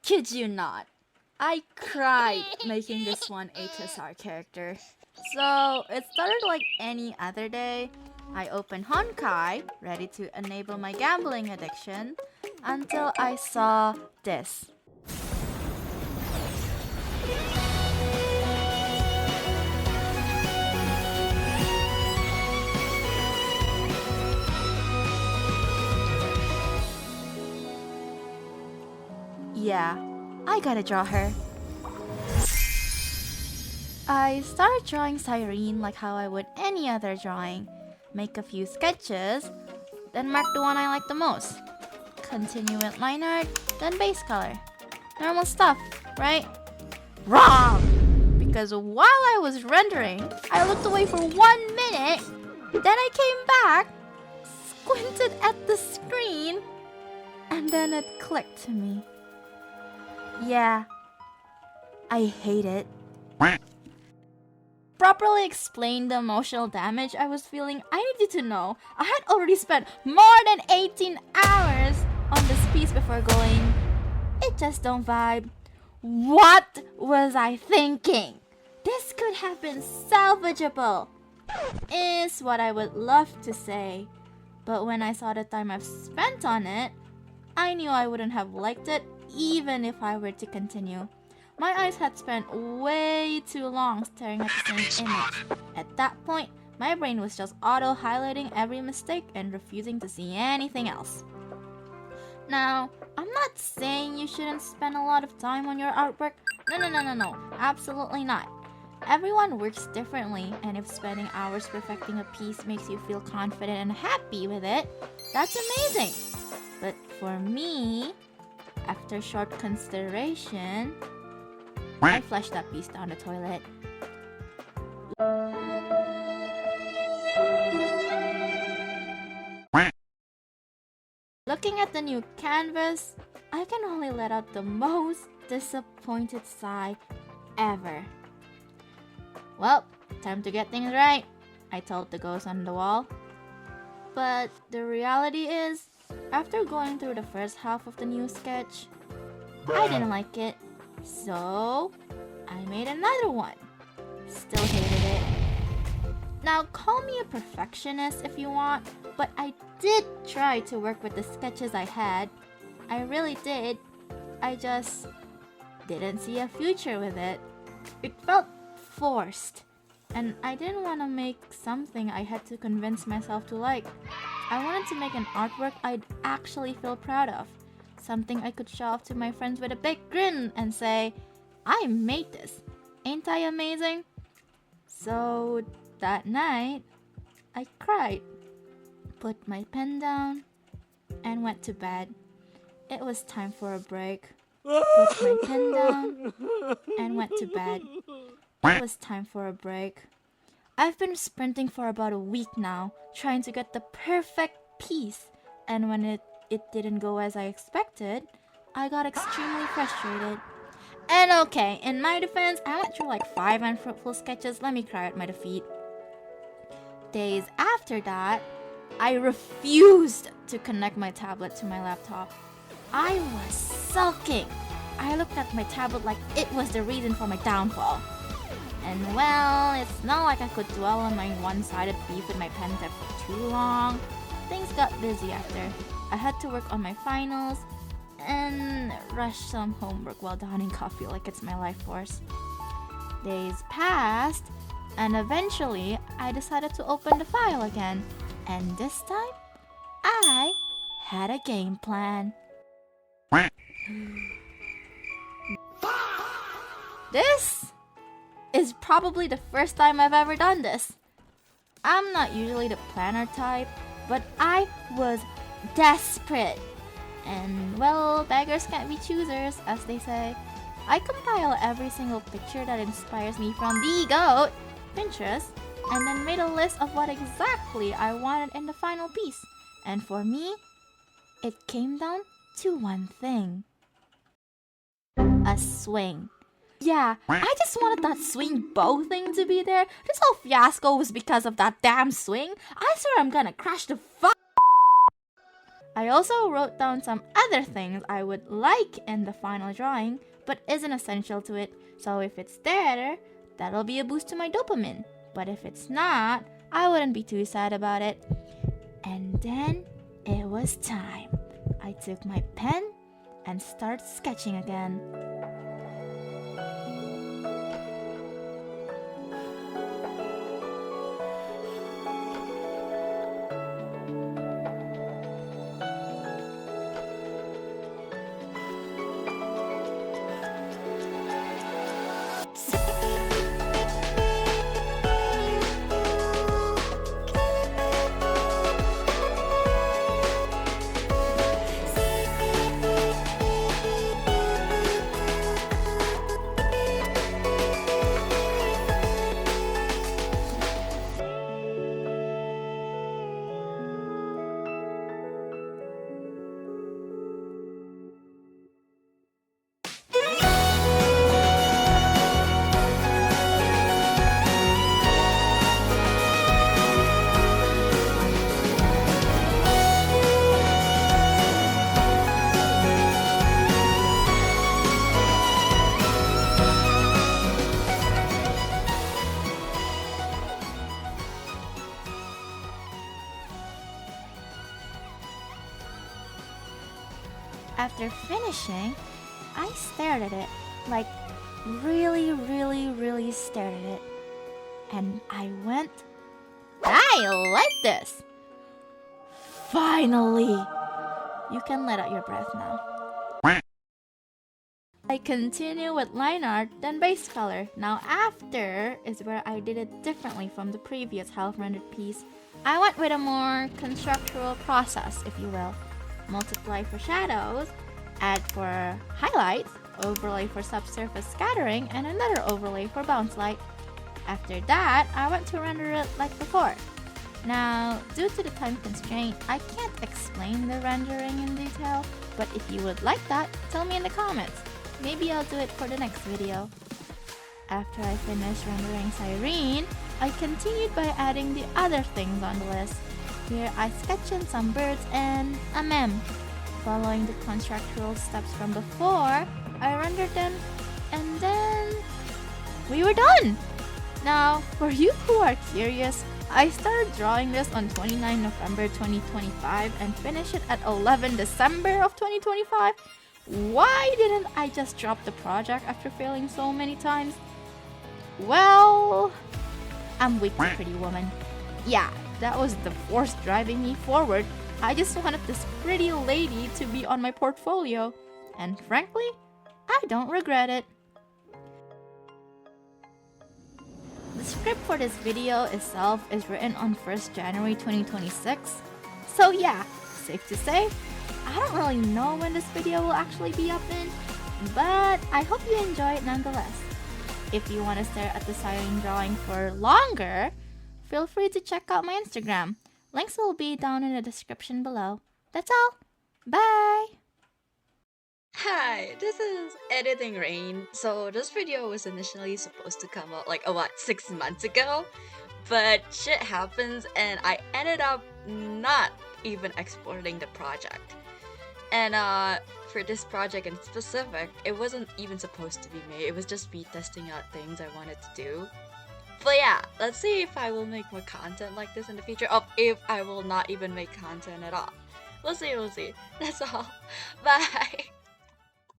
kid you not. I cried making this one HSR character. So it started like any other day. I opened Honkai, ready to enable my gambling addiction, until I saw this. Yeah, I gotta draw her. I started drawing Cyrene like how I would any other drawing. Make a few sketches, then mark the one I like the most. Continue with line art, then base color. Normal stuff, right? Wrong! Because while I was rendering, I looked away for 1 minute, then I came back, squinted at the screen, and then it clicked to me. Yeah, I hate it. Properly explain the emotional damage I was feeling, I needed to know I had already spent more than 18 hours on this piece before going, it just don't vibe. What was I thinking? This could have been salvageable, is what I would love to say. But when I saw the time I've spent on it, I knew I wouldn't have liked it even if I were to continue. My eyes had spent way too long staring at the same image. At that point, my brain was just auto-highlighting every mistake and refusing to see anything else. Now, I'm not saying you shouldn't spend a lot of time on your artwork. No, absolutely not. Everyone works differently, and if spending hours perfecting a piece makes you feel confident and happy with it, that's amazing. But for me, after short consideration, I flushed that piece down the toilet. Looking at the new canvas, I can only let out the most disappointed sigh ever. Well, time to get things right, I told the ghost on the wall. But the reality is, after going through the first half of the new sketch, I didn't like it. So, I made another one. Still hated it. Now, call me a perfectionist if you want, but I did try to work with the sketches I had. I really did. I just didn't see a future with it. It felt forced, and I didn't want to make something I had to convince myself to like. I wanted to make an artwork I'd actually feel proud of. Something I could show off to my friends with a big grin and say, I made this. Ain't I amazing? So that night, I cried, put my pen down, and went to bed. It was time for a break. Put my pen down and went to bed. It was time for a break. I've been sprinting for about a week now, trying to get the perfect piece, and when it didn't go as I expected, I got extremely frustrated. And okay, in my defense, I went through like 5 unfruitful sketches. Let me cry at my defeat. Days after that, I refused to connect my tablet to my laptop. I was sulking. I looked at my tablet like it was the reason for my downfall. And well, it's not like I could dwell on my one-sided beef with my pen tip for too long. Things got busy after. I had to work on my finals and rush some homework while downing coffee like it's my life force. Days passed, and eventually I decided to open the file again. And this time, I had a game plan. This is probably the first time I've ever done this. I'm not usually the planner type, but I was desperate. And well, beggars can't be choosers, as they say. I compile every single picture that inspires me from the GOAT, Pinterest, and then made a list of what exactly I wanted in the final piece. And for me, it came down to one thing. A swing. Yeah, I just wanted that swing bow thing to be there. This whole fiasco was because of that damn swing. I swear I'm gonna crash the fuck. I also wrote down some other things I would like in the final drawing, but isn't essential to it. So if it's there, that'll be a boost to my dopamine. But if it's not, I wouldn't be too sad about it. And then it was time. I took my pen and started sketching again. After finishing, I stared at it, like really stared at it. And I went, I like this! Finally! You can let out your breath now. I continue with line art, then base color. Now after is where I did it differently from the previous half-rendered piece. I went with a more constructural process, if you will. Multiply for shadows, add for highlights, overlay for subsurface scattering, and another overlay for bounce light. After that, I went to render it like before. Now, due to the time constraint, I can't explain the rendering in detail, but if you would like that, tell me in the comments. Maybe I'll do it for the next video. After I finished rendering Cyrene, I continued by adding the other things on the list. Here I sketched in some birds and a mem. Following the constructural steps from before, I rendered them and then we were done! Now, for you who are curious, I started drawing this on 29 November 2025 and finished it at 11 December of 2025. Why didn't I just drop the project after failing so many times? Well, I'm weak to Pretty Woman. Yeah, that was the force driving me forward. I just wanted this pretty lady to be on my portfolio. And frankly, I don't regret it. The script for this video itself is written on 1st January 2026. So yeah, safe to say, I don't really know when this video will actually be up in, but I hope you enjoy it nonetheless. If you want to stare at the Cyrene drawing for longer, feel free to check out my Instagram. Links will be down in the description below. That's all. Bye! Hi, this is Editing Rain. So this video was initially supposed to come out like 6 months ago, but shit happens and I ended up not even exporting the project. And for this project in specific, it wasn't even supposed to be made. It was just me testing out things I wanted to do. But yeah, let's see if I will make more content like this in the future. Oh, if I will not even make content at all. We'll see. That's all. Bye!